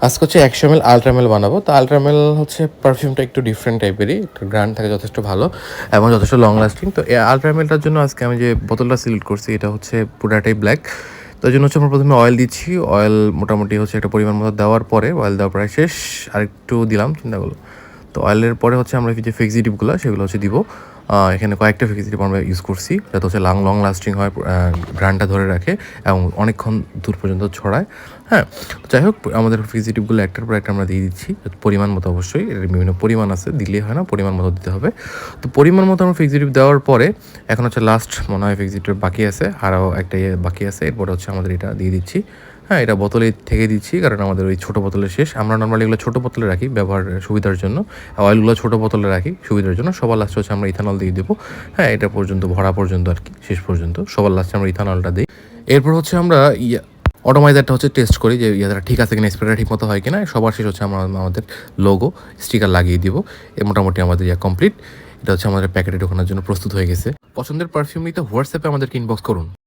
আজকে হচ্ছে 100 ml আল্ট্রামেল বানাবো। তো আল্ট্রামেল হচ্ছে পারফিউমটা একটু ডিফারেন্ট টাইপেরই, একটু গ্রান্ড থাকে, যথেষ্ট ভালো এবং যথেষ্ট লং লাস্টিং। তো এই আল্ট্রামেলটার জন্য আজকে আমি যে বোতলটা সিলেক্ট করছি এটা হচ্ছে পুরাটাই ব্ল্যাক। তো এই জন্য হচ্ছে আমরা প্রথমে অয়েল দিচ্ছি। অয়েল মোটামুটি হচ্ছে একটা পরিমাণ মতো দেওয়ার পরে, অয়েল দেওয়া প্রায় শেষ, আরেকটু দিলাম, চিন্তা করলো। তো অয়েলের পরে হচ্ছে আমরা যে ফিক্সিটিভগুলো সেগুলো হচ্ছে দিব। এখানে কয়েকটা ফিক্সিটিভ আমরা ইউজ করছি, যাতে হচ্ছে লং লাস্টিং হয়, গ্রানটা ধরে রাখে এবং অনেকক্ষণ দূর পর্যন্ত ছড়ায়। হ্যাঁ, তো যাই হোক, আমাদের ফিক্সিটিভগুলো একটার পর একটা আমরা দিয়ে দিচ্ছি পরিমাণ মতো। অবশ্যই এর বিভিন্ন পরিমাণ আছে, দিলেই হয় না, পরিমাণ মতো দিতে হবে। তো পরিমাণ মতো আমরা ফিক্সিটিভ দেওয়ার পরে এখন হচ্ছে লাস্ট মনে হয় ফিক্সিটিভ বাকি আছে, আরও একটা বাকি আছে, এরপরে হচ্ছে আমাদের এটা দিয়ে দিচ্ছি। হ্যাঁ, এটা বোতলে থেকে দিচ্ছি, কারণ আমাদের ওই ছোটো বোতলে শেষ। আমরা নর্মালি এগুলো ছোটো বোতলে রাখি ব্যবহার সুবিধার জন্য, অয়েলগুলো ছোটো বোতলে রাখি সুবিধার জন্য। সবার লাস্টে হচ্ছে আমরা ইথানল দিয়ে দেবো। হ্যাঁ, এটা পর্যন্ত ভরা পর্যন্ত আর কি, শেষ পর্যন্ত সবার লাস্টে আমরা ইথানলটা দিই। এরপর হচ্ছে আমরা অটোমাইজারটা হচ্ছে টেস্ট করি যে ইয়াটা ঠিক আছে কিনা, স্প্রেটা ঠিক মতো হয় কিনা। সবার শেষ হচ্ছে আমরা আমাদের লোগো স্টিকার লাগিয়ে দিব। মোটামুটি আমাদের কমপ্লিট। এটা হচ্ছে আমাদের প্যাকেটে ঢোকানোর জন্য প্রস্তুত হয়ে গেছে। পছন্দের পারফিউম নিতে হোয়াটসঅ্যাপে আমাদেরকে ইনবক্স করুন।